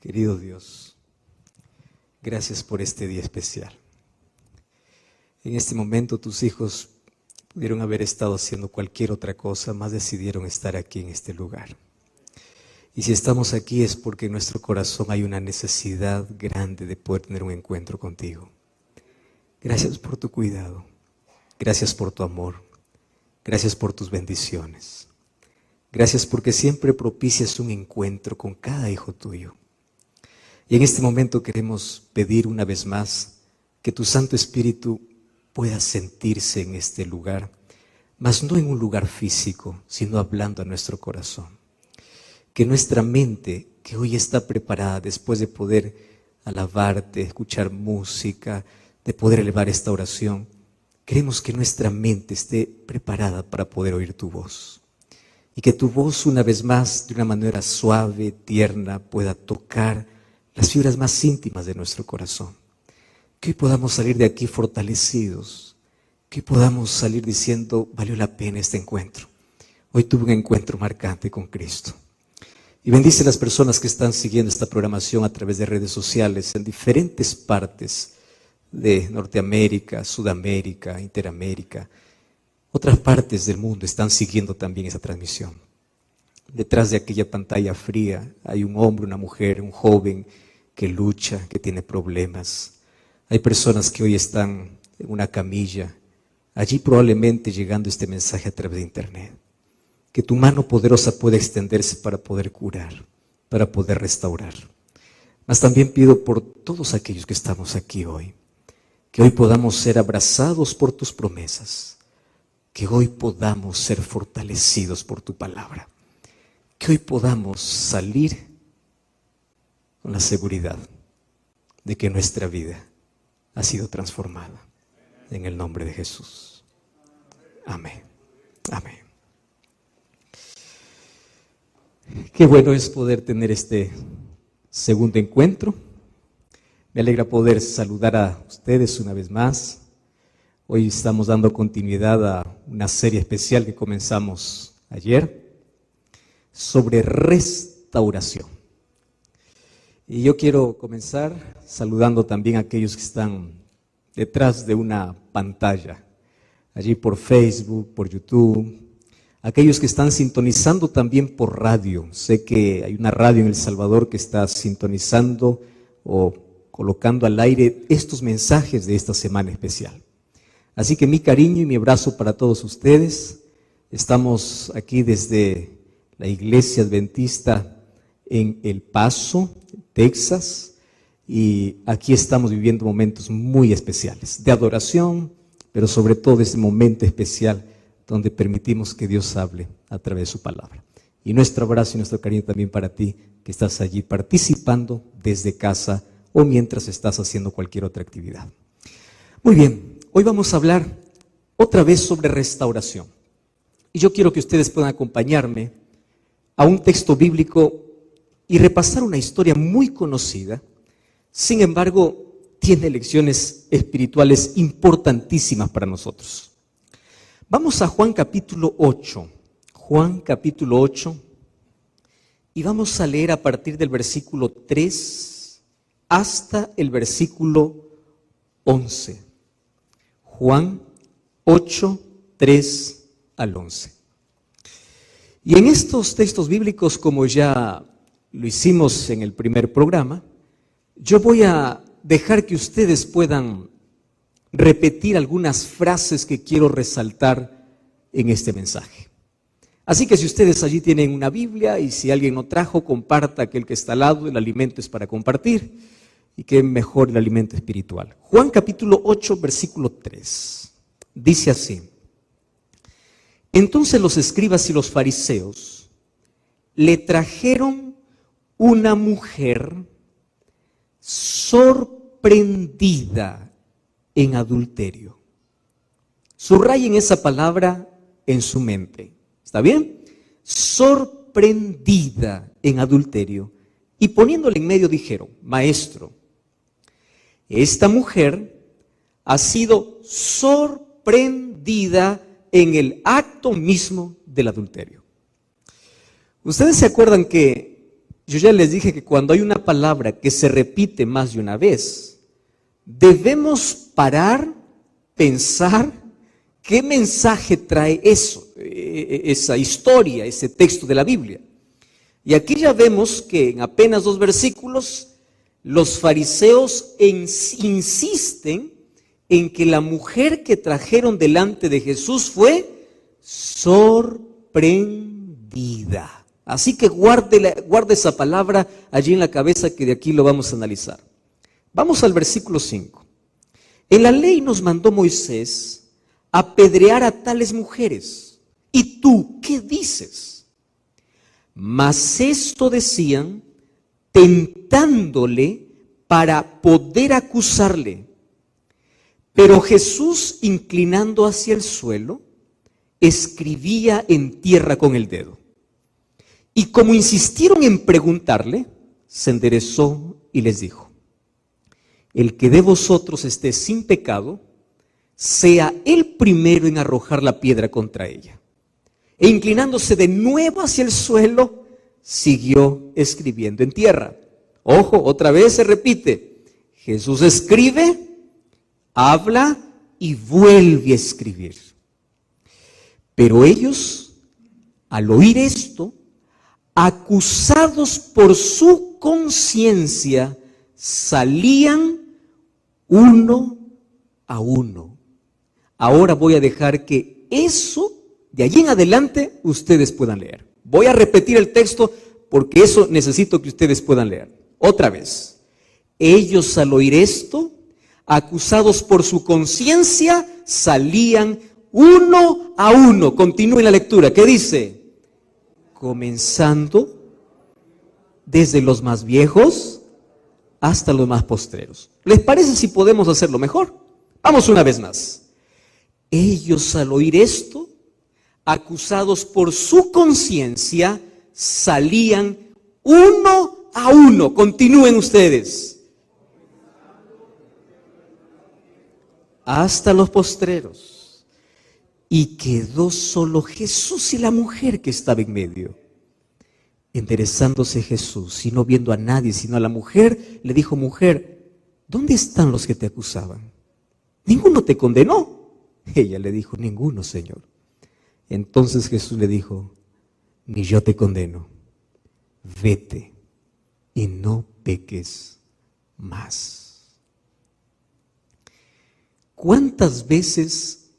Querido Dios, gracias por este día especial. En este momento tus hijos pudieron haber estado haciendo cualquier otra cosa, más decidieron estar aquí en este lugar. Y si estamos aquí es porque en nuestro corazón hay una necesidad grande de poder tener un encuentro contigo. Gracias por tu cuidado, gracias por tu amor, gracias por tus bendiciones. Gracias porque siempre propicias un encuentro con cada hijo tuyo. Y en este momento queremos pedir una vez más que tu Santo Espíritu pueda sentirse en este lugar, mas no en un lugar físico, sino hablando a nuestro corazón. Que nuestra mente, que hoy está preparada después de poder alabarte, escuchar música, de poder elevar esta oración, queremos que nuestra mente esté preparada para poder oír tu voz. Y que tu voz una vez más, de una manera suave, tierna, pueda tocar las fibras más íntimas de nuestro corazón. Que hoy podamos salir de aquí fortalecidos. Que hoy podamos salir diciendo, valió la pena este encuentro. Hoy tuve un encuentro marcante con Cristo. Y bendice a las personas que están siguiendo esta programación a través de redes sociales en diferentes partes de Norteamérica, Sudamérica, Interamérica. Otras partes del mundo están siguiendo también esa transmisión. Detrás de aquella pantalla fría hay un hombre, una mujer, un joven que lucha, que tiene problemas. Hay personas que hoy están en una camilla, allí probablemente llegando este mensaje a través de internet. Que tu mano poderosa pueda extenderse para poder curar, para poder restaurar. Mas también pido por todos aquellos que estamos aquí hoy, que hoy podamos ser abrazados por tus promesas, que hoy podamos ser fortalecidos por tu palabra, que hoy podamos salir con la seguridad de que nuestra vida ha sido transformada en el nombre de Jesús. Amén. Amén. Qué bueno es poder tener este segundo encuentro. Me alegra poder saludar a ustedes una vez más. Hoy estamos dando continuidad a una serie especial que comenzamos ayer sobre restauración. Y yo quiero comenzar saludando también a aquellos que están detrás de una pantalla, allí por Facebook, por YouTube, aquellos que están sintonizando también por radio. Sé que hay una radio en El Salvador que está sintonizando o colocando al aire estos mensajes de esta semana especial. Así que mi cariño y mi abrazo para todos ustedes. Estamos aquí desde la Iglesia Adventista en El Paso, Texas, y aquí estamos viviendo momentos muy especiales de adoración, pero sobre todo ese momento especial donde permitimos que Dios hable a través de su palabra. Y nuestro abrazo y nuestro cariño también para ti que estás allí participando desde casa o mientras estás haciendo cualquier otra actividad. Muy bien, hoy vamos a hablar otra vez sobre restauración. Y yo quiero que ustedes puedan acompañarme a un texto bíblico y repasar una historia muy conocida. Sin embargo, tiene lecciones espirituales importantísimas para nosotros. Vamos a Juan capítulo 8. Juan capítulo 8. Y vamos a leer a partir del versículo 3 hasta el versículo 11. Juan 8, 3 al 11. Y en estos textos bíblicos, como ya lo hicimos en el primer programa, yo voy a dejar que ustedes puedan repetir algunas frases que quiero resaltar en este mensaje. Así que si ustedes allí tienen una Biblia y si alguien no trajo, comparta aquel que está al lado. El alimento es para compartir y qué mejor el alimento espiritual. Juan capítulo 8, versículo 3. Dice así: Entonces los escribas y los fariseos le trajeron una mujer sorprendida en adulterio. Subrayen esa palabra en su mente. ¿Está bien? Sorprendida en adulterio. Y poniéndole en medio dijeron: Maestro, esta mujer ha sido sorprendida en el acto mismo del adulterio. Ustedes se acuerdan que yo ya les dije que cuando hay una palabra que se repite más de una vez, debemos parar, pensar qué mensaje trae eso, esa historia, ese texto de la Biblia. Y aquí ya vemos que en apenas 2 versículos, los fariseos insisten en que la mujer que trajeron delante de Jesús fue sorprendida. Así que guarde esa palabra allí en la cabeza, que de aquí lo vamos a analizar. Vamos al versículo 5. En la ley nos mandó Moisés apedrear a tales mujeres. ¿Y tú qué dices? Mas esto decían, tentándole para poder acusarle. Pero Jesús, inclinando hacia el suelo, escribía en tierra con el dedo. Y como insistieron en preguntarle, se enderezó y les dijo: el que de vosotros esté sin pecado, sea el primero en arrojar la piedra contra ella. E inclinándose de nuevo hacia el suelo, siguió escribiendo en tierra. Ojo, otra vez se repite. Jesús escribe, habla y vuelve a escribir. Pero ellos, al oír esto, acusados por su conciencia, salían uno a uno. Ahora voy a dejar que eso, de allí en adelante, ustedes puedan leer. Voy a repetir el texto porque eso necesito que ustedes puedan leer. Otra vez. Ellos, al oír esto, acusados por su conciencia, salían uno a uno. Continúen la lectura. ¿Qué dice? Comenzando desde los más viejos hasta los más postreros. ¿Les parece si podemos hacerlo mejor? Vamos una vez más. Ellos, al oír esto, acusados por su conciencia, salían uno a uno. Continúen ustedes. Hasta los postreros. Y quedó solo Jesús y la mujer que estaba en medio. Enderezándose Jesús y no viendo a nadie sino a la mujer, le dijo: mujer, ¿dónde están los que te acusaban? ¿Ninguno te condenó? Ella le dijo: ninguno, Señor. Entonces Jesús le dijo: ni yo te condeno. Vete y no peques más. ¿Cuántas veces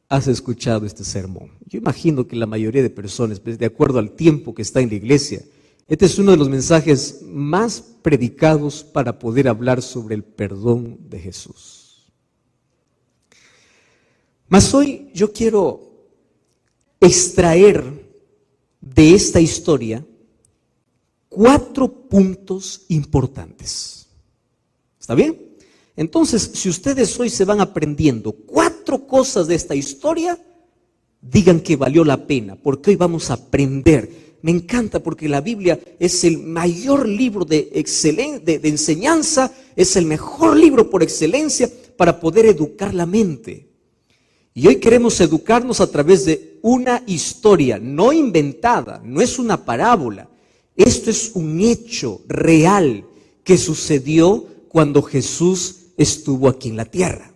has escuchado este sermón? Yo imagino que la mayoría de personas, pues, de acuerdo al tiempo que está en la iglesia, este es uno de los mensajes más predicados para poder hablar sobre el perdón de Jesús. Mas hoy yo quiero extraer de esta historia 4 puntos importantes. ¿Está bien? Entonces, si ustedes hoy se van aprendiendo 4 cosas de esta historia, digan que valió la pena, porque hoy vamos a aprender. Me encanta porque la Biblia es el mayor libro de enseñanza, es el mejor libro por excelencia para poder educar la mente. Y hoy queremos educarnos a través de una historia no inventada, no es una parábola. Esto es un hecho real que sucedió cuando Jesús estuvo aquí en la tierra.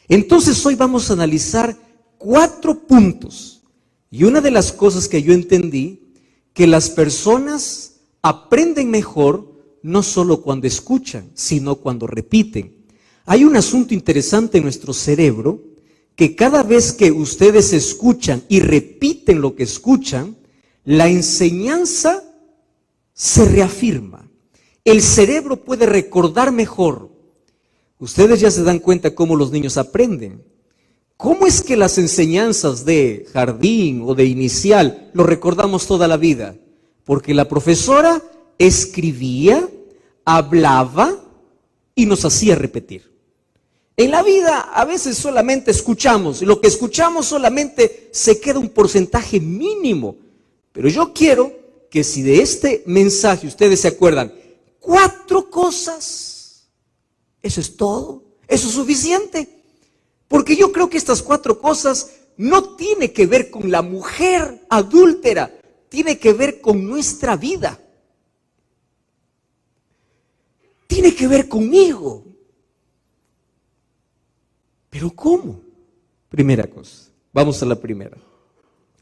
Entonces hoy vamos a analizar 4 puntos. Y una de las cosas que yo entendí, que las personas aprenden mejor no solo cuando escuchan, sino cuando repiten. Hay un asunto interesante en nuestro cerebro, que cada vez que ustedes escuchan y repiten lo que escuchan, la enseñanza se reafirma. El cerebro puede recordar mejor. Ustedes ya se dan cuenta cómo los niños aprenden. ¿Cómo es que las enseñanzas de jardín o de inicial lo recordamos toda la vida? Porque la profesora escribía, hablaba y nos hacía repetir. En la vida a veces solamente escuchamos, y lo que escuchamos solamente se queda un porcentaje mínimo. Pero yo quiero que si de este mensaje ustedes se acuerdan 4 cosas, eso es todo, eso es suficiente. Porque yo creo que estas 4 cosas no tienen que ver con la mujer adúltera, tiene que ver con nuestra vida. tiene que ver conmigo. ¿Pero cómo? Primera cosa, vamos a la primera.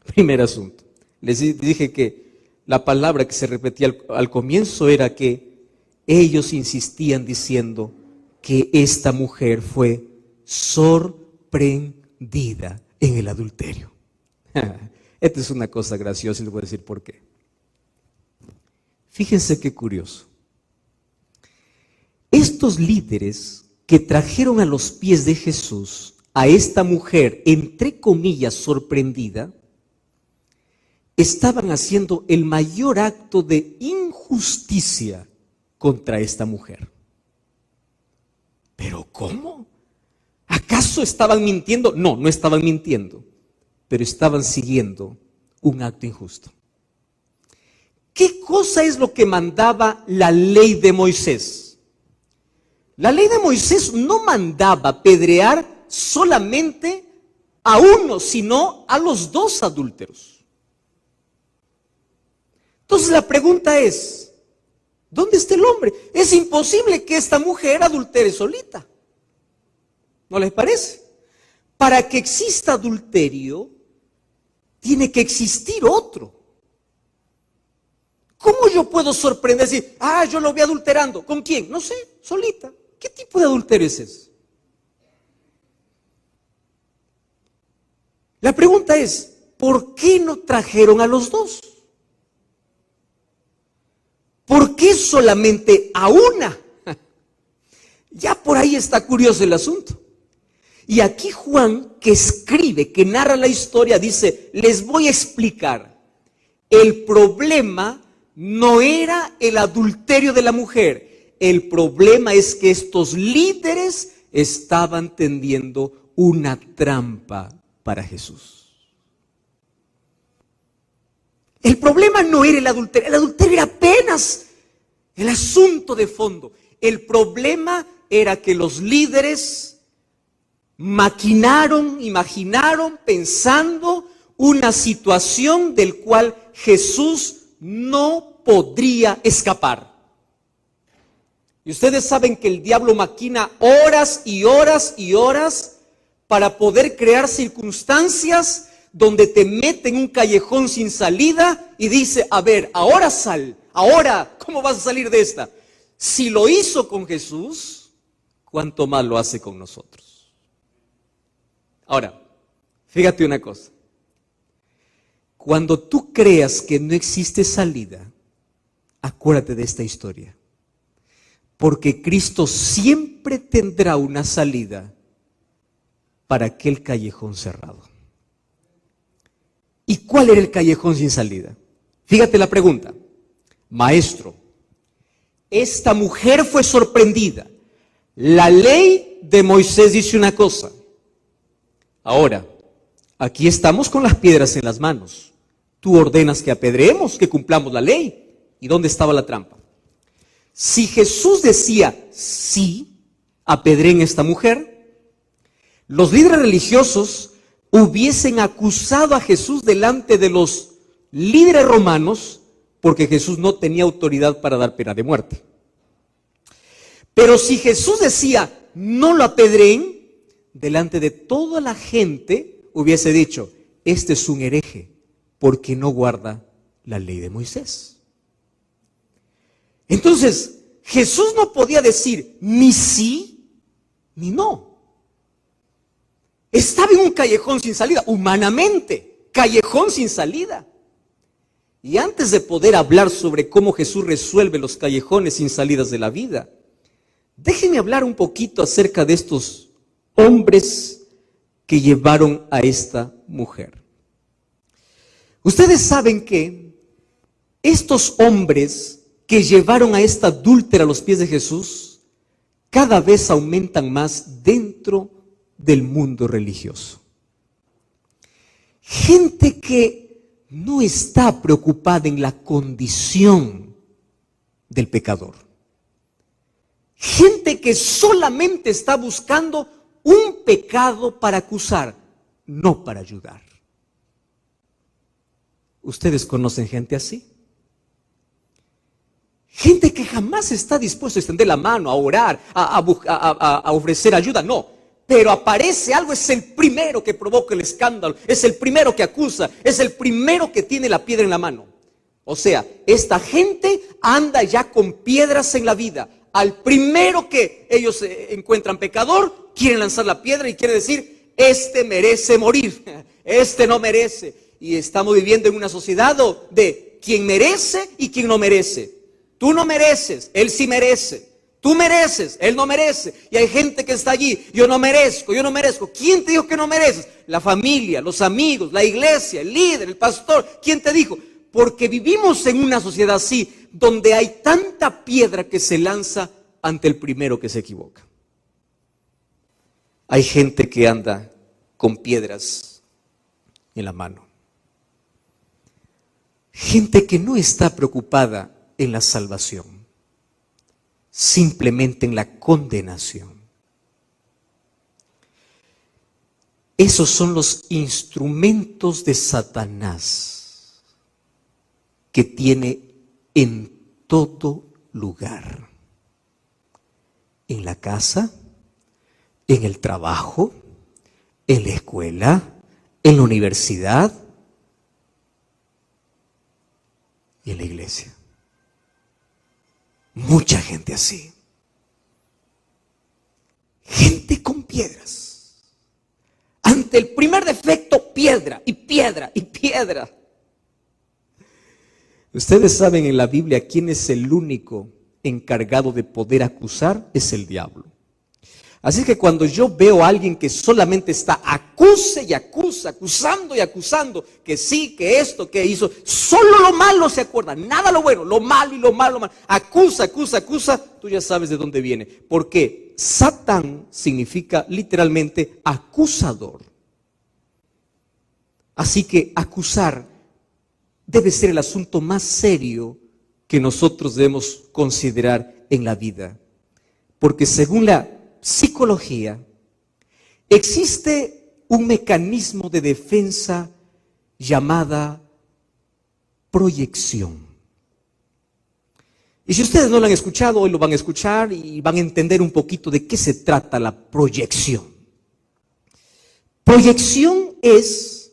Primer asunto. Les dije que la palabra que se repetía al comienzo era que ellos insistían diciendo que esta mujer fue sorprendida en el adulterio. Esta es una cosa graciosa y les voy a decir por qué. Fíjense qué curioso. Estos líderes que trajeron a los pies de Jesús a esta mujer, entre comillas, sorprendida, estaban haciendo el mayor acto de injusticia contra esta mujer. ¿Pero cómo? ¿Acaso estaban mintiendo? No, no estaban mintiendo, pero estaban siguiendo un acto injusto. ¿Qué cosa es lo que mandaba la ley de Moisés? La ley de Moisés no mandaba apedrear solamente a uno, sino a los dos adúlteros. Entonces la pregunta es, ¿dónde está el hombre? Es imposible que esta mujer adultere solita. ¿No les parece? Para que exista adulterio, tiene que existir otro. ¿Cómo yo puedo sorprender? Decir, yo lo vi adulterando. ¿Con quién? No sé, solita. ¿Qué tipo de adulterio es ese? La pregunta es, ¿por qué no trajeron a los dos? ¿Por qué solamente a una? Ya por ahí está curioso el asunto. Y aquí Juan, que escribe, que narra la historia, dice, les voy a explicar. El problema no era el adulterio de la mujer. El problema es que estos líderes estaban tendiendo una trampa para Jesús. El problema no era el adulterio era apenas el asunto de fondo. El problema era que los líderes imaginaron, pensando una situación del cual Jesús no podría escapar. Y ustedes saben que el diablo maquina horas y horas y horas para poder crear circunstancias donde te mete en un callejón sin salida y dice, a ver, ahora sal, ahora, ¿cómo vas a salir de esta? Si lo hizo con Jesús, ¿cuánto más lo hace con nosotros? Ahora, fíjate una cosa. Cuando tú creas que no existe salida, acuérdate de esta historia. Porque Cristo siempre tendrá una salida para aquel callejón cerrado. ¿Y cuál era el callejón sin salida? Fíjate la pregunta. Maestro, esta mujer fue sorprendida. La ley de Moisés dice una cosa. Ahora, aquí estamos con las piedras en las manos. Tú ordenas que apedreemos, que cumplamos la ley. ¿Y dónde estaba la trampa? Si Jesús decía, sí, apedreen a esta mujer, los líderes religiosos hubiesen acusado a Jesús delante de los líderes romanos porque Jesús no tenía autoridad para dar pena de muerte. Pero si Jesús decía, no lo apedreen, delante de toda la gente hubiese dicho, este es un hereje porque no guarda la ley de Moisés. Entonces, Jesús no podía decir ni sí ni no. Estaba en un callejón sin salida, humanamente, callejón sin salida. Y antes de poder hablar sobre cómo Jesús resuelve los callejones sin salidas de la vida, déjenme hablar un poquito acerca de estos hombres que llevaron a esta mujer. Ustedes saben que estos hombres que llevaron a esta adúltera a los pies de Jesús, cada vez aumentan más dentro del mundo religioso. Gente que no está preocupada en la condición del pecador. Gente que solamente está buscando un pecado para acusar, no para ayudar. ¿Ustedes conocen gente así? Gente que jamás está dispuesto a extender la mano, a orar, a ofrecer ayuda, no. Pero aparece algo, es el primero que provoca el escándalo, es el primero que acusa, es el primero que tiene la piedra en la mano. O sea, esta gente anda ya con piedras en la vida. Al primero que ellos encuentran pecador, quieren lanzar la piedra y quieren decir, este merece morir, este no merece. Y estamos viviendo en una sociedad de quien merece y quien no merece. Tú no mereces, él sí merece. Tú mereces, él no merece. Y hay gente que está allí, yo no merezco, yo no merezco. ¿Quién te dijo que no mereces? La familia, los amigos, la iglesia, el líder, el pastor. ¿Quién te dijo? Porque vivimos en una sociedad así, donde hay tanta piedra que se lanza ante el primero que se equivoca. Hay gente que anda con piedras en la mano. Gente que no está preocupada en la salvación, simplemente en la condenación. Esos son los instrumentos de Satanás que tiene en todo lugar. En la casa, en el trabajo, en la escuela, en la universidad y en la iglesia. Mucha gente así. Gente con piedras. Ante el primer defecto, piedra y piedra y piedra. Ustedes saben en la Biblia quién es el único encargado de poder acusar, es el diablo. Así que cuando yo veo a alguien que solamente está acuse y acusa, acusando y acusando, que sí, que esto, que hizo, solo lo malo se acuerda, nada lo bueno, lo malo y lo malo, lo malo. Acusa, acusa, acusa, tú ya sabes de dónde viene. Porque Satán significa literalmente acusador. Así que acusar debe ser el asunto más serio que nosotros debemos considerar en la vida. Porque según la psicología, existe un mecanismo de defensa llamada proyección. Y si ustedes no lo han escuchado, hoy lo van a escuchar y van a entender un poquito de qué se trata la proyección. Proyección es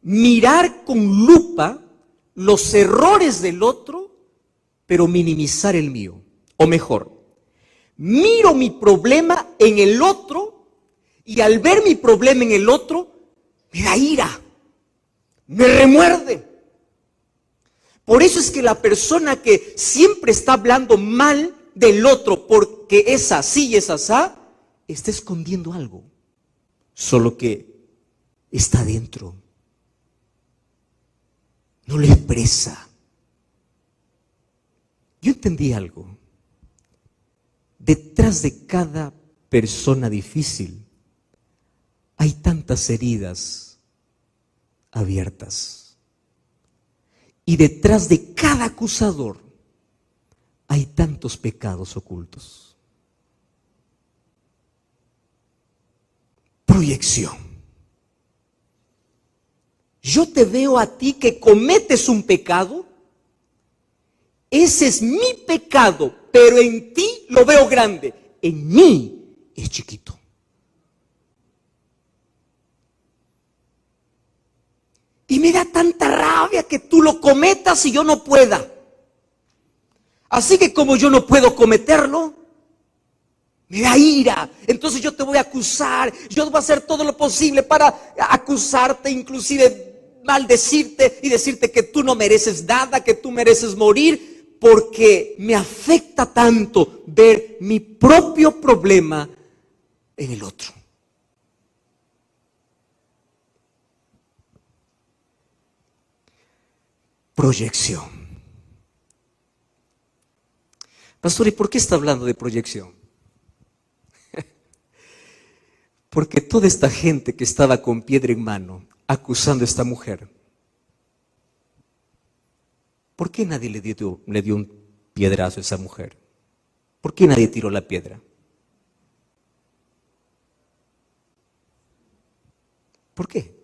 mirar con lupa los errores del otro, pero minimizar el mío. O mejor, miro mi problema en el otro y al ver mi problema en el otro, me da ira, me remuerde. Por eso es que la persona que siempre está hablando mal del otro porque es así y es asá, está escondiendo algo, solo que está dentro, no lo expresa. Yo entendí algo. Detrás de cada persona difícil hay tantas heridas abiertas. Y detrás de cada acusador hay tantos pecados ocultos. Proyección. Yo te veo a ti que cometes un pecado. Ese es mi pecado, pero en ti lo veo grande. En mí es chiquito. Y me da tanta rabia que tú lo cometas y yo no pueda. Así que como yo no puedo cometerlo, me da ira. Entonces yo te voy a acusar. Yo voy a hacer todo lo posible para acusarte, inclusive maldecirte y decirte que tú no mereces nada, que tú mereces morir. Porque me afecta tanto ver mi propio problema en el otro. Proyección. Pastor, ¿y por qué está hablando de proyección? Porque toda esta gente que estaba con piedra en mano acusando a esta mujer, ¿por qué nadie le dio un piedrazo a esa mujer? ¿Por qué nadie tiró la piedra? ¿Por qué?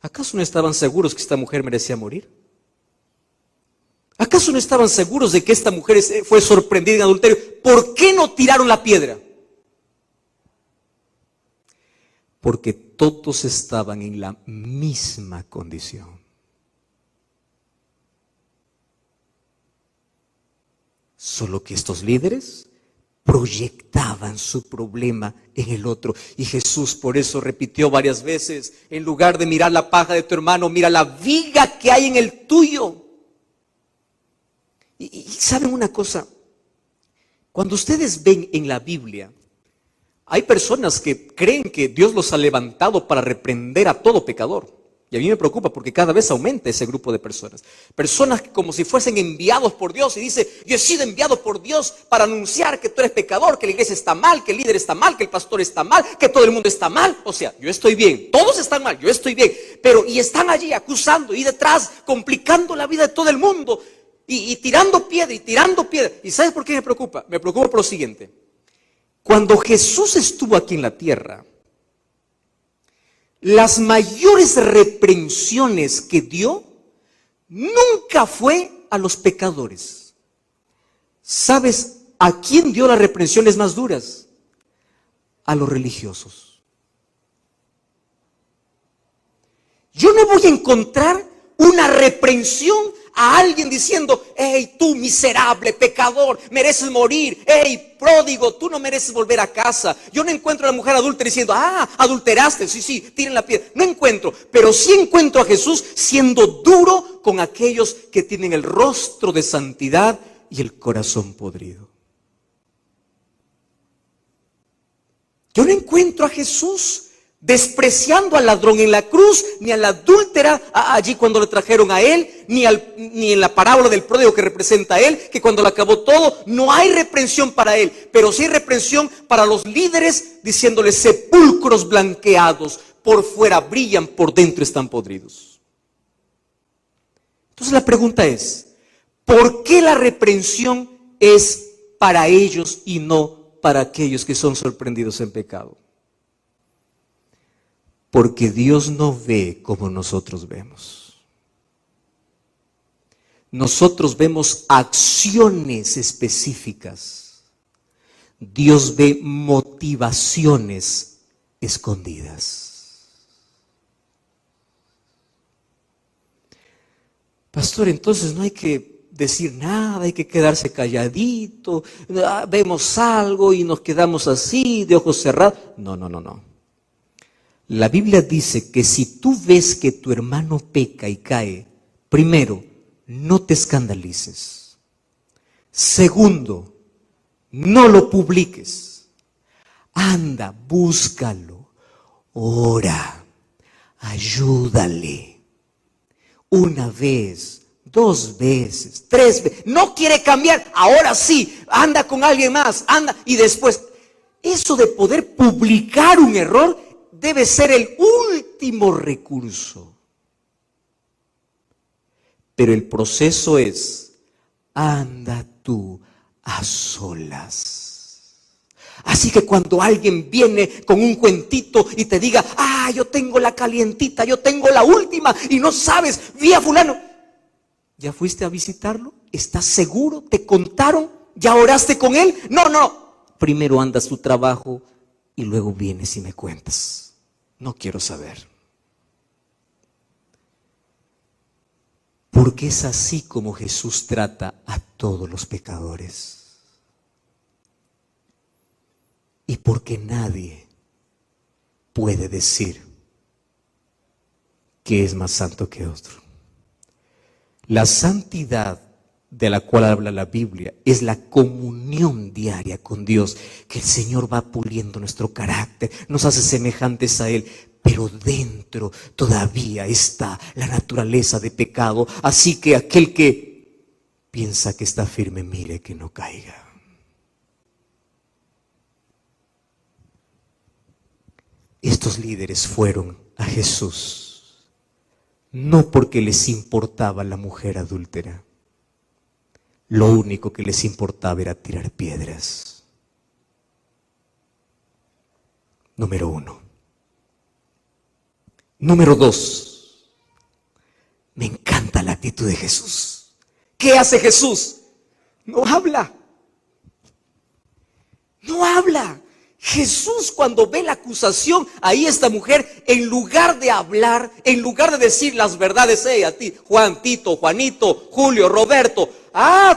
¿Acaso no estaban seguros que esta mujer merecía morir? ¿Acaso no estaban seguros de que esta mujer fue sorprendida en adulterio? ¿Por qué no tiraron la piedra? Porque todos estaban en la misma condición. Solo que estos líderes proyectaban su problema en el otro. Y Jesús por eso repitió varias veces, en lugar de mirar la paja de tu hermano, mira la viga que hay en el tuyo. Y ¿saben una cosa? Cuando ustedes ven en la Biblia, hay personas que creen que Dios los ha levantado para reprender a todo pecador. Y a mí me preocupa porque cada vez aumenta ese grupo de personas. Personas como si fuesen enviados por Dios y dice, yo he sido enviado por Dios para anunciar que tú eres pecador, que la iglesia está mal, que el líder está mal, que el pastor está mal, que todo el mundo está mal. O sea, yo estoy bien, todos están mal, yo estoy bien. Pero y están allí acusando y detrás complicando la vida de todo el mundo y tirando piedra y tirando piedra. ¿Y sabes por qué me preocupa? Me preocupa por lo siguiente. Cuando Jesús estuvo aquí en la tierra, las mayores reprensiones que dio nunca fue a los pecadores. ¿Sabes a quién dio las reprensiones más duras? A los religiosos. Yo no voy a encontrar una reprensión a alguien diciendo, hey, tú miserable pecador, mereces morir. Hey, pródigo, tú no mereces volver a casa. Yo no encuentro a la mujer adúltera diciendo, adulteraste, sí, tiren la piedra. No encuentro, pero sí encuentro a Jesús siendo duro con aquellos que tienen el rostro de santidad y el corazón podrido. Yo no encuentro a Jesús despreciando al ladrón en la cruz, ni a la adúltera allí cuando le trajeron a él, ni en la parábola del pródigo que representa a él, que cuando lo acabó todo, no hay reprensión para él, pero sí hay reprensión para los líderes, diciéndoles sepulcros blanqueados, por fuera brillan, por dentro están podridos. Entonces la pregunta es, ¿por qué la reprensión es para ellos y no para aquellos que son sorprendidos en pecado? Porque Dios no ve como nosotros vemos. Nosotros vemos acciones específicas. Dios ve motivaciones escondidas. Pastor, entonces no hay que decir nada, hay que quedarse calladito. Vemos algo y nos quedamos así, de ojos cerrados. No. La Biblia dice que si tú ves que tu hermano peca y cae, primero, no te escandalices. Segundo, no lo publiques. Anda, búscalo, ora, ayúdale. Una vez, 2 veces, 3 veces. No quiere cambiar, ahora sí, anda con alguien más, anda. Y después, eso de poder publicar un error debe ser el último recurso. Pero el proceso es, anda tú a solas. Así que cuando alguien viene con un cuentito y te diga, yo tengo la calientita, yo tengo la última y no sabes, vi a fulano. ¿Ya fuiste a visitarlo? ¿Estás seguro? ¿Te contaron? ¿Ya oraste con él? No. Primero andas tu trabajo y luego vienes y me cuentas. No quiero saber. Porque es así como Jesús trata a todos los pecadores. Y porque nadie puede decir que es más santo que otro. La santidad de la cual habla la Biblia es la comunión diaria con Dios, que el Señor va puliendo nuestro carácter, nos hace semejantes a Él, pero dentro todavía está la naturaleza de pecado, así que aquel que piensa que está firme, mire que no caiga. Estos líderes fueron a Jesús, no porque les importaba la mujer adúltera. Lo único que les importaba era tirar piedras. Número 1. Número 2. Me encanta la actitud de Jesús. ¿Qué hace Jesús? No habla. No habla. Jesús, cuando ve la acusación, ahí esta mujer, en lugar de hablar, en lugar de decir las verdades, a ti, Juan, Tito, Juanito, Julio, Roberto,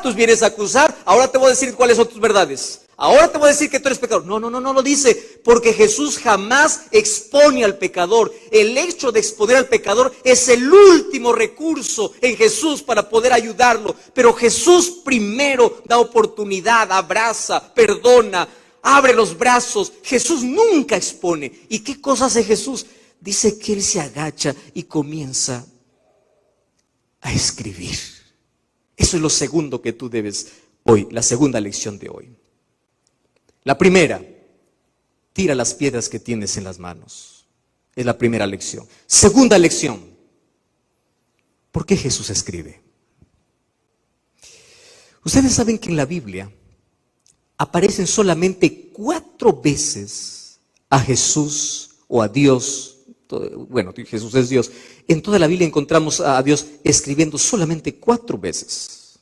tú vienes a acusar, ahora te voy a decir cuáles son tus verdades. Ahora te voy a decir que tú eres pecador. No lo dice, porque Jesús jamás expone al pecador. El hecho de exponer al pecador es el último recurso en Jesús para poder ayudarlo. Pero Jesús primero da oportunidad, abraza, perdona, abre los brazos. Jesús nunca expone. ¿Y qué cosa hace Jesús? Dice que Él se agacha y comienza a escribir. Eso es lo segundo que tú debes hoy, la segunda lección de hoy. La primera, tira las piedras que tienes en las manos. Es la primera lección. Segunda lección, ¿por qué Jesús escribe? Ustedes saben que en la Biblia aparecen solamente 4 veces a Jesús o a Dios. Bueno, Jesús es Dios. En toda la Biblia encontramos a Dios escribiendo solamente 4 veces.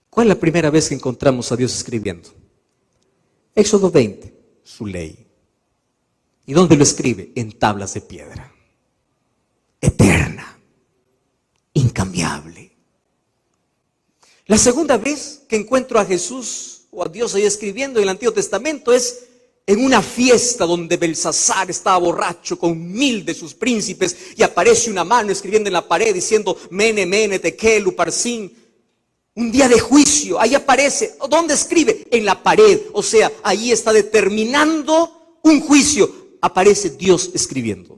¿Cuál es la primera vez que encontramos a Dios escribiendo? Éxodo 20, su ley. ¿Y dónde lo escribe? En tablas de piedra. Eterna, incambiable. La segunda vez que encuentro a Jesús o a Dios ahí escribiendo en el Antiguo Testamento es en una fiesta donde Belsasar estaba borracho con 1000 de sus príncipes y aparece una mano escribiendo en la pared diciendo Mene, Mene, Tekel, Uparsin. Un día de juicio, ahí aparece. ¿Dónde escribe? En la pared. O sea, ahí está determinando un juicio. Aparece Dios escribiendo.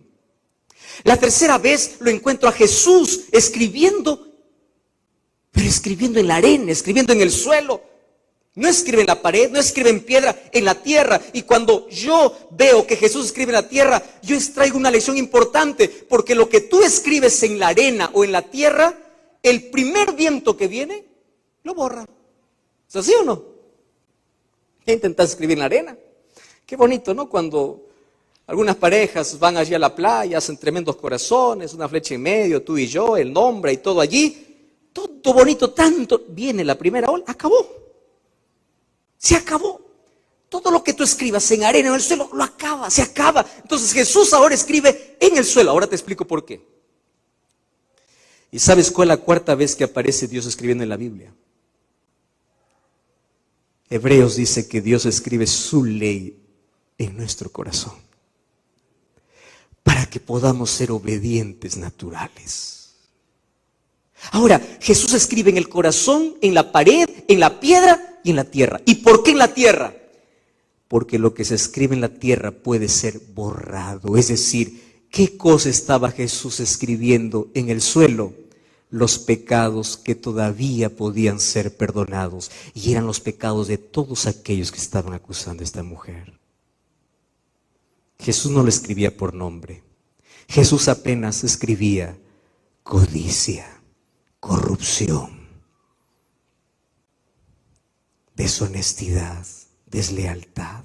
La tercera vez lo encuentro a Jesús escribiendo, pero escribiendo en la arena, escribiendo en el suelo. No escribe en la pared, no escribe en piedra, en la tierra. Y cuando yo veo que Jesús escribe en la tierra, yo extraigo una lección importante. Porque lo que tú escribes en la arena o en la tierra, el primer viento que viene lo borra. ¿Es así o no? Intentas escribir en la arena. Qué bonito, ¿no? Cuando algunas parejas van allí a la playa, hacen tremendos corazones, una flecha en medio, tú y yo, el nombre y todo allí. Todo bonito, tanto. Viene la primera ola, acabó. Se acabó. Todo lo que tú escribas en arena o en el suelo, lo acaba, se acaba. Entonces Jesús ahora escribe en el suelo. Ahora te explico por qué. ¿Y sabes cuál es la 4ª vez que aparece Dios escribiendo en la Biblia? Hebreos dice que Dios escribe su ley en nuestro corazón para que podamos ser obedientes naturales. Ahora, Jesús escribe en el corazón, en la pared, en la piedra y en la tierra. ¿Y por qué en la tierra? Porque lo que se escribe en la tierra puede ser borrado. Es decir, ¿qué cosa estaba Jesús escribiendo en el suelo? Los pecados que todavía podían ser perdonados. Y eran los pecados de todos aquellos que estaban acusando a esta mujer. Jesús no lo escribía por nombre. Jesús apenas escribía codicia, corrupción, deshonestidad, deslealtad.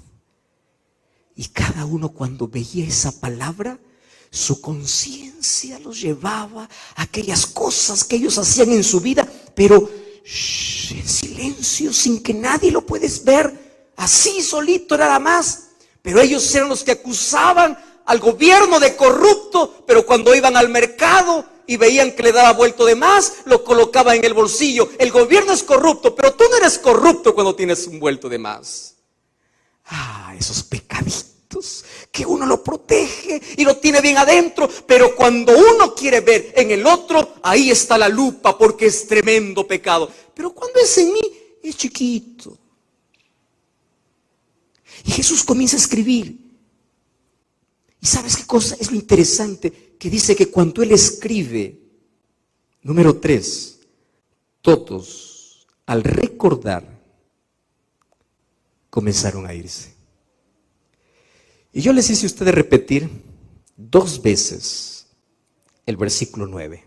Y cada uno cuando veía esa palabra, su conciencia los llevaba a aquellas cosas que ellos hacían en su vida, pero en silencio, sin que nadie lo puedes ver, así solito nada más. Pero ellos eran los que acusaban al gobierno de corrupto, pero cuando iban al mercado y veían que le daba vuelto de más, lo colocaba en el bolsillo. El gobierno es corrupto, pero tú no eres corrupto cuando tienes un vuelto de más. Esos pecaditos que uno lo protege y lo tiene bien adentro, pero cuando uno quiere ver en el otro, ahí está la lupa porque es tremendo pecado. Pero cuando es en mí, es chiquito. Y Jesús comienza a escribir. ¿Y sabes qué cosa es lo interesante? Que dice que cuando Él escribe, número 3, todos al recordar comenzaron a irse. Y yo les hice a ustedes repetir 2 veces el versículo 9.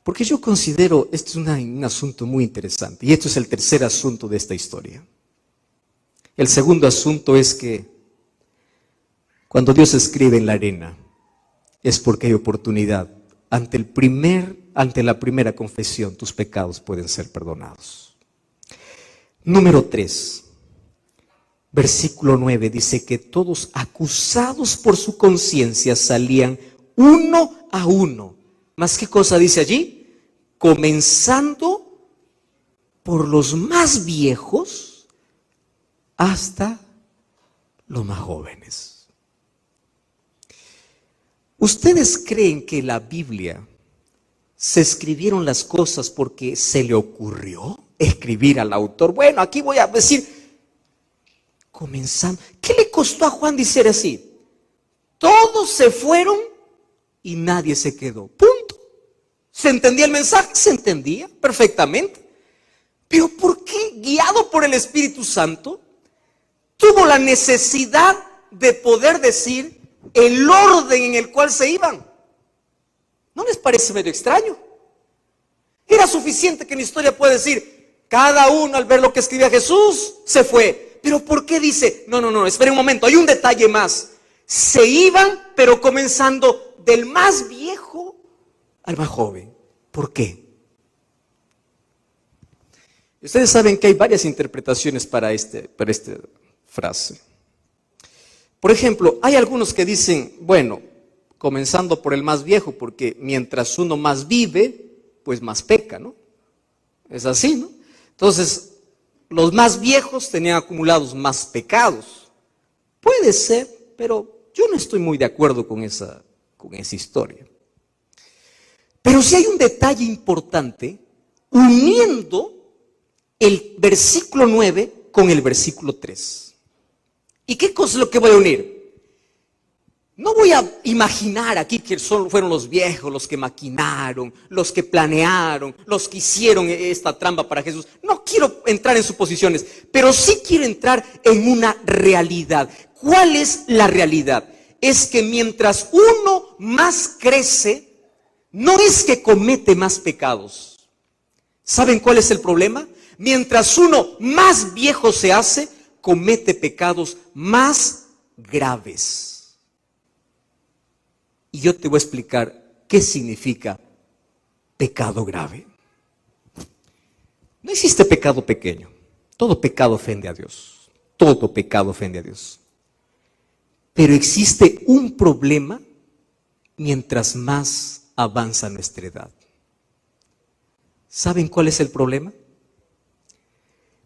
Porque yo considero, esto es un asunto muy interesante. Y esto es el tercer asunto de esta historia. El segundo asunto es que cuando Dios escribe en la arena, es porque hay oportunidad. Ante el primer ante la primera confesión, tus pecados pueden ser perdonados. Número 3, versículo 9, dice que todos acusados por su conciencia salían uno a uno. ¿Más qué cosa dice allí? Comenzando por los más viejos hasta los más jóvenes. ¿Ustedes creen que la Biblia se escribieron las cosas porque se le ocurrió escribir al autor? Bueno, aquí voy a decir, comenzando. ¿Qué le costó a Juan decir así? Todos se fueron y nadie se quedó. Punto. ¿Se entendía el mensaje? Se entendía perfectamente. Pero ¿por qué, guiado por el Espíritu Santo, tuvo la necesidad de poder decir el orden en el cual se iban? ¿No les parece medio extraño? Era suficiente que en la historia pueda decir, cada uno al ver lo que escribía Jesús se fue. Pero ¿por qué dice? No, espere un momento, hay un detalle más. Se iban, pero comenzando del más viejo al más joven. ¿Por qué? Ustedes saben que hay varias interpretaciones para esta frase. Por ejemplo, hay algunos que dicen, bueno, comenzando por el más viejo, porque mientras uno más vive, pues más peca, ¿no? Es así, ¿no? Entonces, los más viejos tenían acumulados más pecados. Puede ser, pero yo no estoy muy de acuerdo con esa historia. Pero sí hay un detalle importante uniendo el versículo 9 con el versículo 3. ¿Y qué cosa es lo que voy a unir? No voy a imaginar aquí que solo fueron los viejos los que maquinaron, los que planearon, los que hicieron esta trampa para Jesús. No quiero entrar en suposiciones, pero sí quiero entrar en una realidad. ¿Cuál es la realidad? Es que mientras uno más crece, no es que comete más pecados. ¿Saben cuál es el problema? Mientras uno más viejo se hace, comete pecados más graves. Y yo te voy a explicar qué significa pecado grave. No existe pecado pequeño. Todo pecado ofende a Dios. Todo pecado ofende a Dios. Pero existe un problema mientras más avanza nuestra edad. ¿Saben cuál es el problema?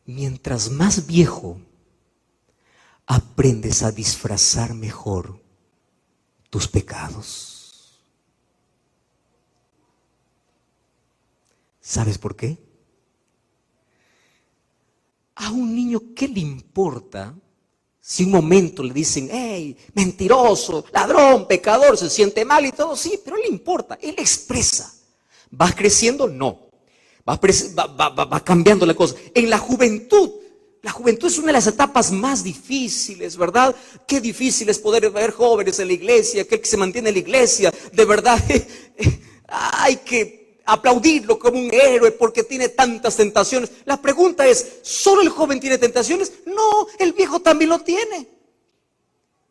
Mientras más viejo, aprendes a disfrazar mejor tus pecados. ¿Sabes por qué? A un niño, ¿qué le importa si un momento le dicen, hey, mentiroso, ladrón, pecador, se siente mal y todo? Sí, pero le importa, él expresa. ¿Vas creciendo? No. Va cambiando la cosa. En la juventud es una de las etapas más difíciles, ¿verdad? Qué difícil es poder ver jóvenes en la iglesia, aquel que se mantiene en la iglesia, de verdad, hay que aplaudirlo como un héroe porque tiene tantas tentaciones. La pregunta es, ¿solo el joven tiene tentaciones? No, el viejo también lo tiene.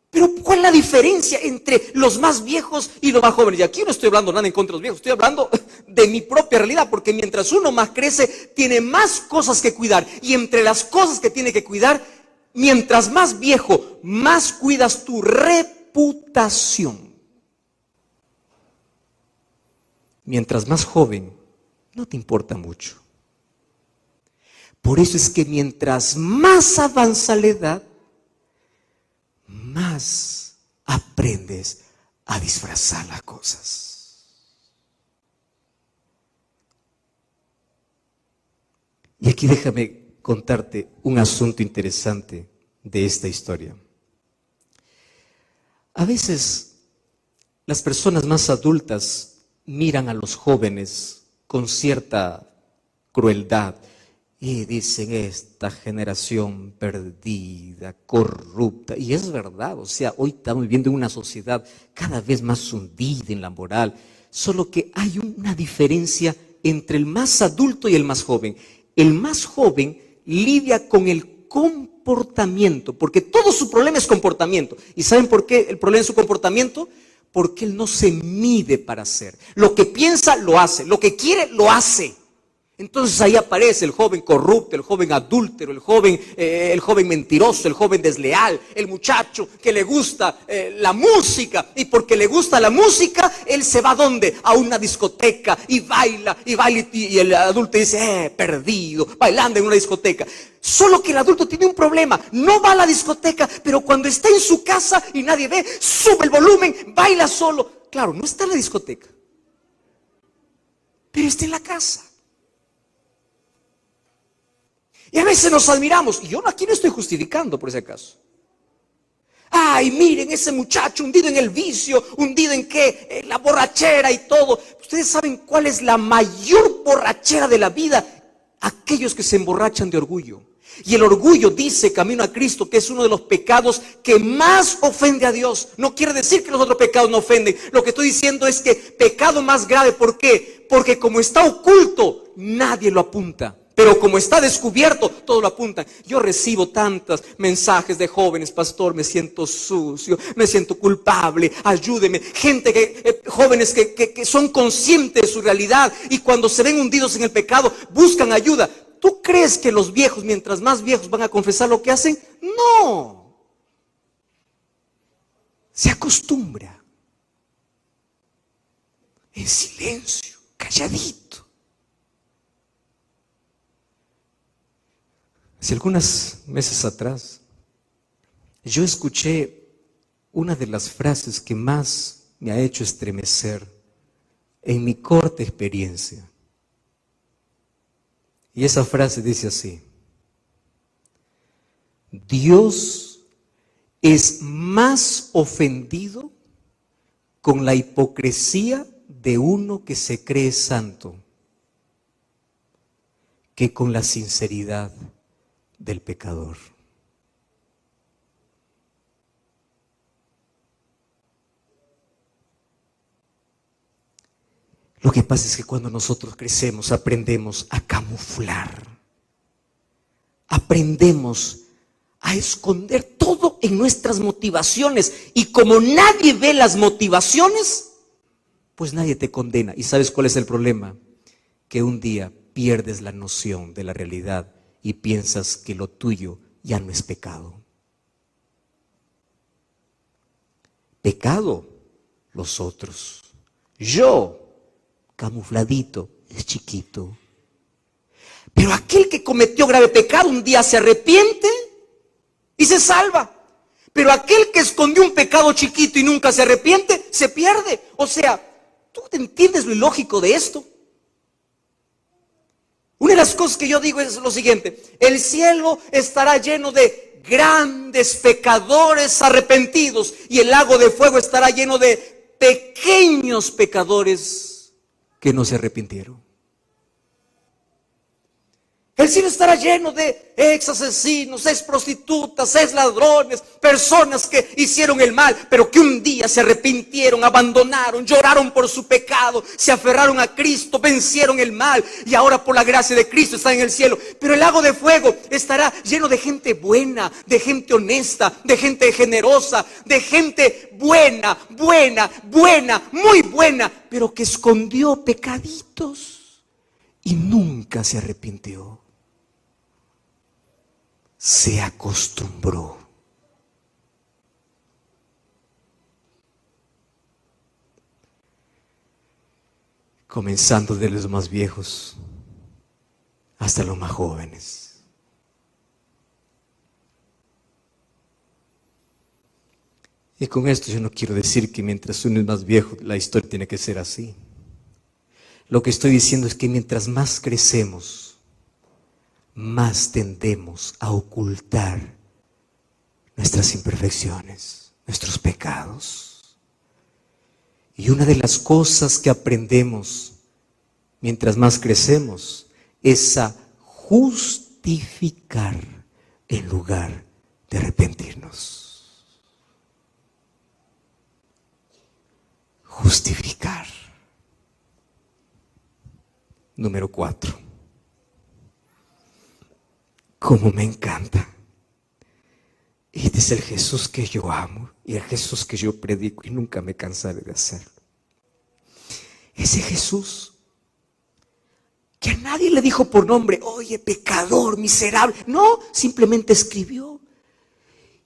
Pero ¿cuál es la diferencia entre los más viejos y los más jóvenes? Y aquí no estoy hablando nada en contra de los viejos, estoy hablando de mi propia realidad, porque mientras uno más crece, tiene más cosas que cuidar. Y entre las cosas que tiene que cuidar, mientras más viejo, más cuidas tu reputación. Mientras más joven, no te importa mucho. Por eso es que mientras más avanza la edad, más aprendes a disfrazar las cosas. Y aquí déjame contarte un asunto interesante de esta historia. A veces las personas más adultas miran a los jóvenes con cierta crueldad y dicen, esta generación perdida, corrupta. Y es verdad, o sea, hoy estamos viviendo en una sociedad cada vez más hundida en la moral. Solo que hay una diferencia entre el más adulto y el más joven. El más joven lidia con el comportamiento, porque todo su problema es comportamiento. ¿Y saben por qué el problema es su comportamiento? Porque él no se mide para hacer. Lo que piensa, lo hace. Lo que quiere, lo hace. Entonces ahí aparece el joven corrupto, el joven adúltero, el joven mentiroso, el joven desleal, el muchacho que le gusta la música. Y porque le gusta la música, él se va ¿a dónde? A una discoteca y baila, y el adulto dice, perdido, bailando en una discoteca. Solo que el adulto tiene un problema, no va a la discoteca, pero cuando está en su casa y nadie ve, sube el volumen, baila solo. Claro, no está en la discoteca, pero está en la casa. Y a veces nos admiramos, y yo aquí no estoy justificando por ese caso. Ay, miren ese muchacho hundido en el vicio, hundido en qué, en la borrachera y todo. Ustedes saben cuál es la mayor borrachera de la vida, aquellos que se emborrachan de orgullo. Y el orgullo, dice Camino a Cristo, que es uno de los pecados que más ofende a Dios. No quiere decir que los otros pecados no ofenden. Lo que estoy diciendo es que pecado más grave, ¿por qué? Porque como está oculto, nadie lo apunta. Pero como está descubierto, todos lo apuntan. Yo recibo tantos mensajes de jóvenes, pastor, me siento sucio, me siento culpable, ayúdeme. Gente jóvenes que son conscientes de su realidad y cuando se ven hundidos en el pecado, buscan ayuda. ¿Tú crees que los viejos, mientras más viejos, van a confesar lo que hacen? No. Se acostumbra. En silencio, calladito. Hace algunos meses atrás, yo escuché una de las frases que más me ha hecho estremecer en mi corta experiencia. Y esa frase dice así: Dios es más ofendido con la hipocresía de uno que se cree santo que con la sinceridad del pecador. Lo que pasa es que cuando nosotros crecemos aprendemos a camuflar, aprendemos a esconder todo en nuestras motivaciones y como nadie ve las motivaciones, pues nadie te condena. ¿Y sabes cuál es el problema? Que un día pierdes la noción de la realidad y piensas que lo tuyo ya no es pecado. Pecado, los otros. Yo, camufladito, es chiquito. Pero aquel que cometió grave pecado un día se arrepiente y se salva. Pero aquel que escondió un pecado chiquito y nunca se arrepiente, se pierde. O sea, ¿tú entiendes lo ilógico de esto? Una de las cosas que yo digo es lo siguiente: el cielo estará lleno de grandes pecadores arrepentidos y el lago de fuego estará lleno de pequeños pecadores que no se arrepintieron. El cielo estará lleno de ex asesinos, ex prostitutas, ex ladrones, personas que hicieron el mal, pero que un día se arrepintieron, abandonaron, lloraron por su pecado, se aferraron a Cristo, vencieron el mal y ahora por la gracia de Cristo están en el cielo. Pero el lago de fuego estará lleno de gente buena, de gente honesta, de gente generosa, de gente buena, muy buena, pero que escondió pecaditos y nunca se arrepintió. Se acostumbró. Comenzando de los más viejos hasta los más jóvenes. Y con esto yo no quiero decir que mientras uno es más viejo la historia tiene que ser así. Lo que estoy diciendo es que mientras más crecemos, más tendemos a ocultar nuestras imperfecciones, nuestros pecados. Y una de las cosas que aprendemos mientras más crecemos es a justificar en lugar de arrepentirnos. Justificar. Número 4. Como me encanta. Y Este es el Jesús que yo amo y el Jesús que yo predico y nunca me cansaré de hacerlo. Ese Jesús que a nadie le dijo por nombre, oye, pecador, miserable. No, simplemente escribió.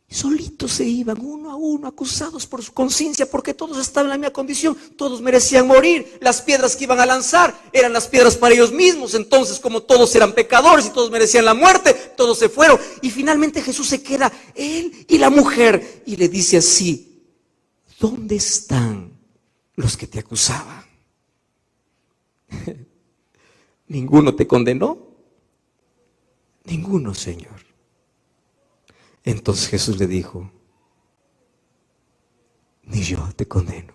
Solitos se iban uno a uno, acusados por su conciencia, porque todos estaban en la misma condición, todos merecían morir. Las piedras que iban a lanzar eran las piedras para ellos mismos. Entonces, como todos eran pecadores y todos merecían la muerte, todos se fueron. Y finalmente Jesús se queda, él y la mujer, y le dice así: ¿dónde están los que te acusaban? ¿Ninguno te condenó? Ninguno, Señor. Entonces Jesús le dijo: ni yo te condeno.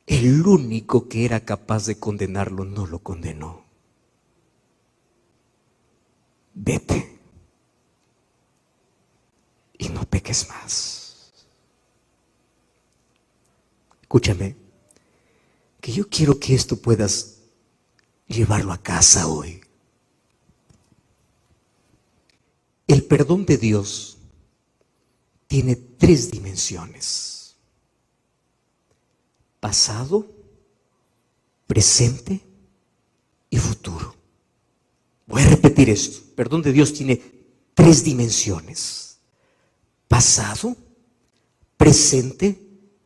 El único que era capaz de condenarlo no lo condenó. Vete y no peques más. Escúchame, que yo quiero que esto puedas llevarlo a casa hoy. El perdón de Dios tiene 3 dimensiones: pasado, presente y futuro. Voy a repetir esto. El perdón de Dios tiene 3 dimensiones: pasado, presente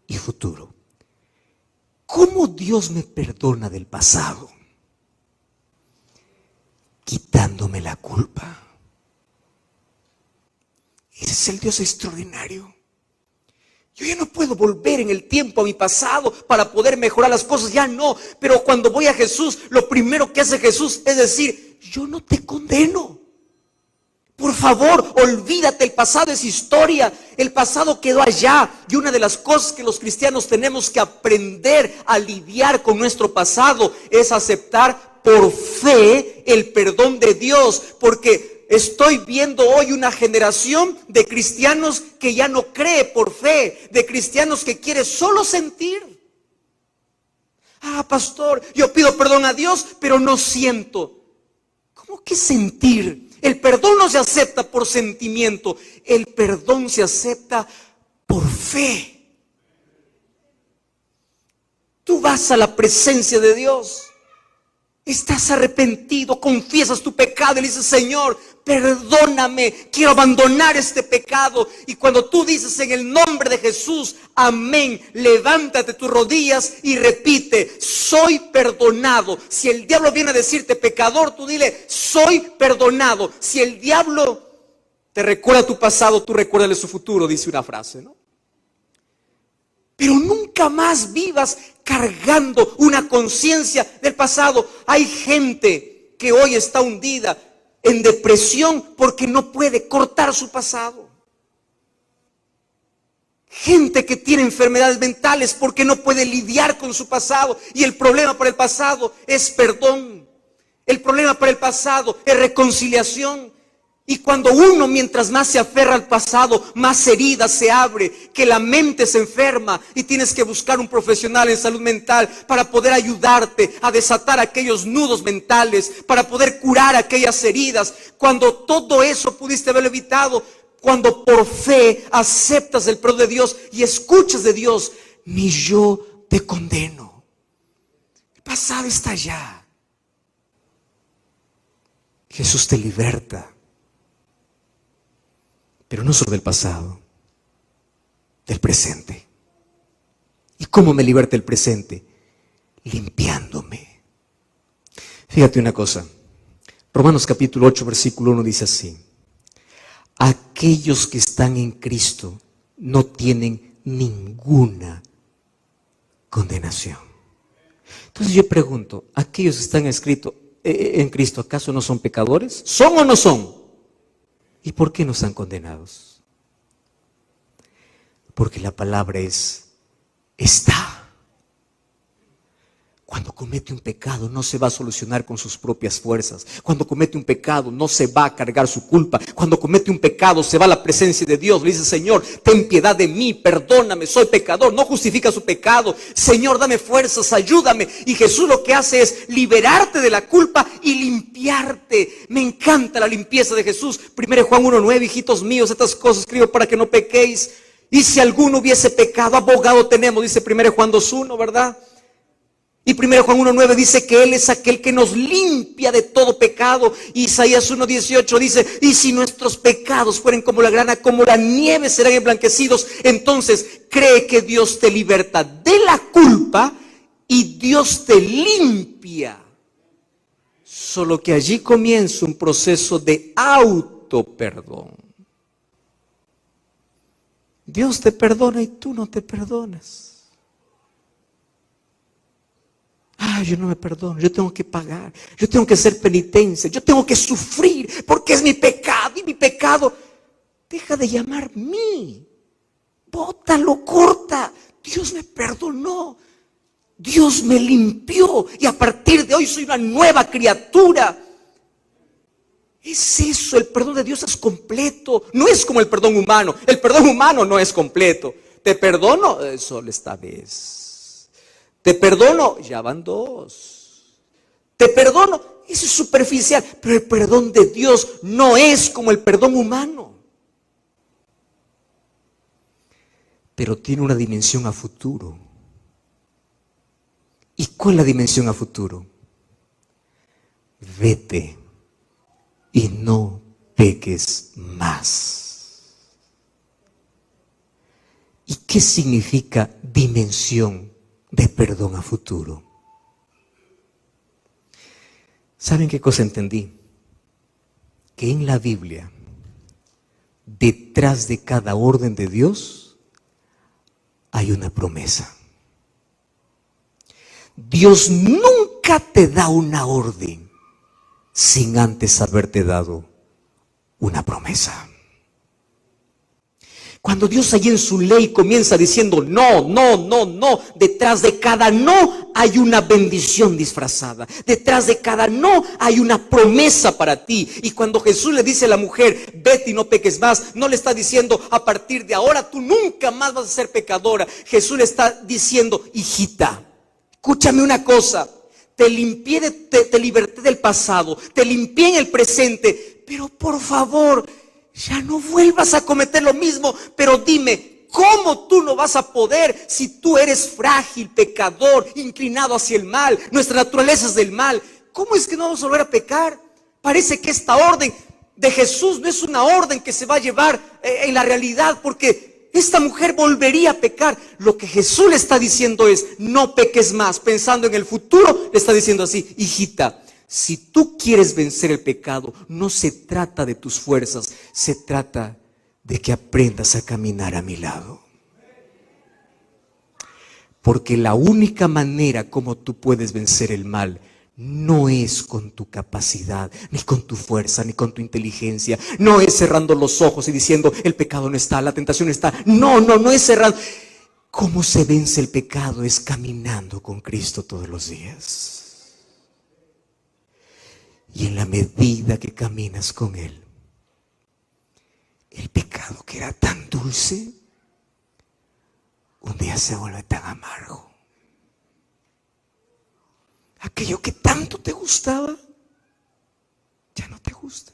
y futuro. ¿Cómo Dios me perdona del pasado? Quitándome la culpa. Ese es el Dios extraordinario. Yo ya no puedo volver en el tiempo a mi pasado para poder mejorar las cosas, ya no. Pero cuando voy a Jesús, lo primero que hace Jesús es decir: yo no te condeno. Por favor, olvídate, el pasado es historia, el pasado quedó allá. Y una de las cosas que los cristianos tenemos que aprender a lidiar con nuestro pasado es aceptar por fe el perdón de Dios, porque estoy viendo hoy una generación de cristianos que ya no cree por fe, de cristianos que quiere solo sentir. Ah, pastor, yo pido perdón a Dios, pero no siento. ¿Cómo que sentir? El perdón no se acepta por sentimiento, el perdón se acepta por fe. Tú vas a la presencia de Dios, estás arrepentido, confiesas tu pecado y le dices: Señor, perdóname, quiero abandonar este pecado. Y cuando tú dices en el nombre de Jesús, amén, levántate tus rodillas y repite: soy perdonado. Si el diablo viene a decirte pecador, tú dile: soy perdonado. Si el diablo te recuerda tu pasado, tú recuérdale su futuro, dice una frase, ¿no? Pero nunca más vivas cargando una conciencia del pasado. Hay gente que hoy está hundida en depresión porque no puede cortar su pasado. Gente que tiene enfermedades mentales porque no puede lidiar con su pasado. Y el problema para el pasado es perdón. El problema para el pasado es reconciliación. Y cuando uno, mientras más se aferra al pasado, más heridas se abre, que la mente se enferma y tienes que buscar un profesional en salud mental para poder ayudarte a desatar aquellos nudos mentales, para poder curar aquellas heridas. Cuando todo eso pudiste haberlo evitado, cuando por fe aceptas el perdón de Dios y escuchas de Dios: ni yo te condeno. El pasado está allá. Jesús te liberta. Pero no solo del pasado, del presente. ¿Y cómo me liberta el presente? Limpiándome. Fíjate una cosa. Romanos capítulo 8, versículo 1 dice así: aquellos que están en Cristo no tienen ninguna condenación. Entonces yo pregunto, ¿aquellos que están en Cristo acaso no son pecadores? ¿Son o no son? ¿Y por qué no están condenados? Porque la palabra es: está. Cuando comete un pecado no se va a solucionar con sus propias fuerzas. Cuando comete un pecado no se va a cargar su culpa. Cuando comete un pecado se va a la presencia de Dios. Le dice: Señor, ten piedad de mí, perdóname, soy pecador. No justifica su pecado. Señor, dame fuerzas, ayúdame. Y Jesús lo que hace es liberarte de la culpa y limpiarte. Me encanta la limpieza de Jesús. 1 Juan 1:9, hijitos míos, estas cosas escribo para que no pequéis. Y si alguno hubiese pecado, abogado tenemos, dice 1 Juan 2:1, ¿verdad? Y 1 Juan 1:9 dice que Él es aquel que nos limpia de todo pecado. Y Isaías 1:18 dice: y si nuestros pecados fueren como la grana, como la nieve, serán emblanquecidos. Entonces cree que Dios te liberta de la culpa y Dios te limpia. Solo que allí comienza un proceso de autoperdón. Dios te perdona y tú no te perdonas. Yo no me perdono, yo tengo que pagar, yo tengo que hacer penitencia, yo tengo que sufrir porque es mi pecado, y mi pecado deja de llamar mí, bótalo, corta. Dios me perdonó, Dios me limpió y a partir de hoy soy una nueva criatura. Es eso, el perdón de Dios es completo, no es como el perdón humano. El perdón humano no es completo. Te perdono solo esta vez. Te perdono, ya van dos. Te perdono, eso es superficial. Pero el perdón de Dios no es como el perdón humano. Pero tiene una dimensión a futuro. ¿Y cuál es la dimensión a futuro? Vete y no peques más. ¿Y qué significa dimensión de perdón a futuro? ¿Saben qué cosa entendí? Que en la Biblia, detrás de cada orden de Dios, hay una promesa. Dios nunca te da una orden sin antes haberte dado una promesa. Cuando Dios allí en su ley comienza diciendo no, no, no, no, detrás de cada no hay una bendición disfrazada. Detrás de cada no hay una promesa para ti. Y cuando Jesús le dice a la mujer, vete y no peques más, no le está diciendo a partir de ahora tú nunca más vas a ser pecadora. Jesús le está diciendo, hijita, escúchame una cosa, te limpié, te liberté del pasado, te limpié en el presente, pero por favor, ya no vuelvas a cometer lo mismo. Pero dime, ¿cómo tú no vas a poder si tú eres frágil, pecador, inclinado hacia el mal? Nuestra naturaleza es del mal. ¿Cómo es que no vamos a volver a pecar? Parece que esta orden de Jesús no es una orden que se va a llevar en la realidad, porque esta mujer volvería a pecar. Lo que Jesús le está diciendo es, no peques más. Pensando en el futuro, le está diciendo así, hijita, si tú quieres vencer el pecado, no se trata de tus fuerzas, se trata de que aprendas a caminar a mi lado. Porque la única manera como tú puedes vencer el mal no es con tu capacidad, ni con tu fuerza, ni con tu inteligencia. No es cerrando los ojos y diciendo, el pecado no está, la tentación está. No es cerrando. ¿Cómo se vence el pecado? Es caminando con Cristo todos los días. Y en la medida que caminas con Él, el pecado que era tan dulce, un día se vuelve tan amargo. Aquello que tanto te gustaba, ya no te gusta.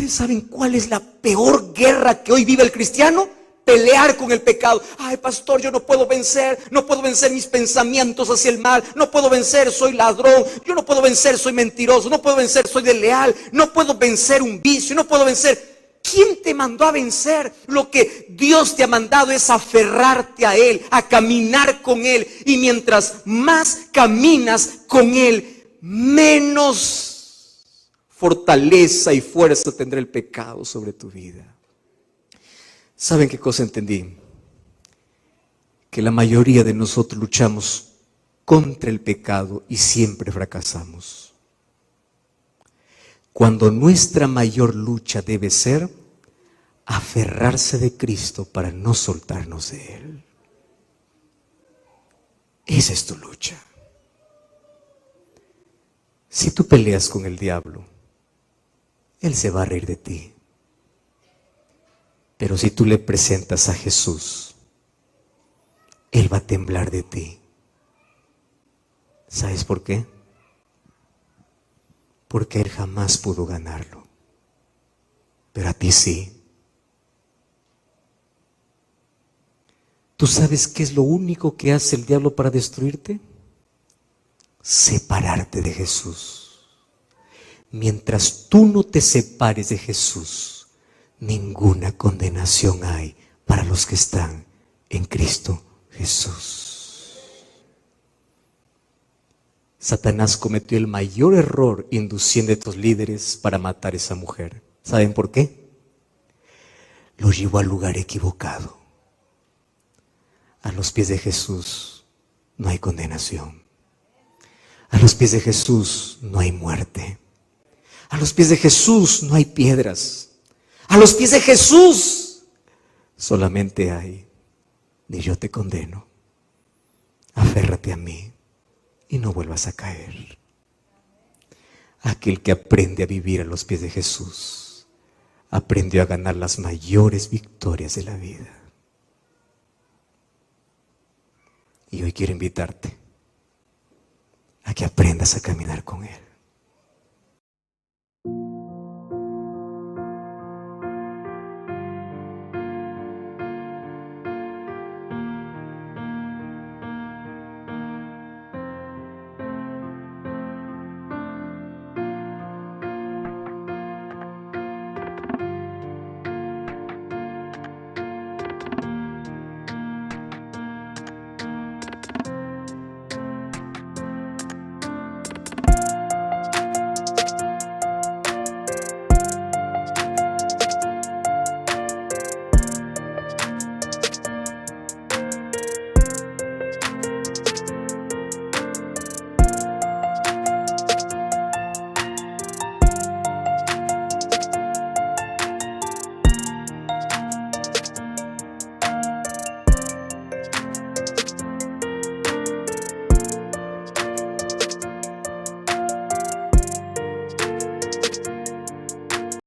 ¿Ustedes saben cuál es la peor guerra que hoy vive el cristiano? Pelear con el pecado. Ay, pastor, yo no puedo vencer mis pensamientos hacia el mal, no puedo vencer, soy ladrón, yo no puedo vencer, soy mentiroso, no puedo vencer, soy desleal, no puedo vencer un vicio, no puedo vencer. ¿Quién te mandó a vencer? Lo que Dios te ha mandado es aferrarte a Él, a caminar con Él. Y mientras más caminas con Él, menos fortaleza y fuerza tendrá el pecado sobre tu vida. ¿Saben qué cosa entendí? Que la mayoría de nosotros luchamos contra el pecado y siempre fracasamos. Cuando nuestra mayor lucha debe ser aferrarse de Cristo para no soltarnos de Él. Esa es tu lucha. Si tú peleas con el diablo, Él se va a reír de ti. Pero si tú le presentas a Jesús, Él va a temblar de ti. ¿Sabes por qué? Porque Él jamás pudo ganarlo. Pero a ti sí. ¿Tú sabes qué es lo único que hace el diablo para destruirte? Separarte de Jesús. Mientras tú no te separes de Jesús, ninguna condenación hay para los que están en Cristo Jesús. Satanás cometió el mayor error induciendo a estos líderes para matar a esa mujer. ¿Saben por qué? Lo llevó al lugar equivocado. A los pies de Jesús no hay condenación. A los pies de Jesús no hay muerte. A los pies de Jesús no hay piedras. A los pies de Jesús solamente hay: ni yo te condeno, aférrate a mí y no vuelvas a caer. Aquel que aprende a vivir a los pies de Jesús aprendió a ganar las mayores victorias de la vida. Y hoy quiero invitarte a que aprendas a caminar con Él.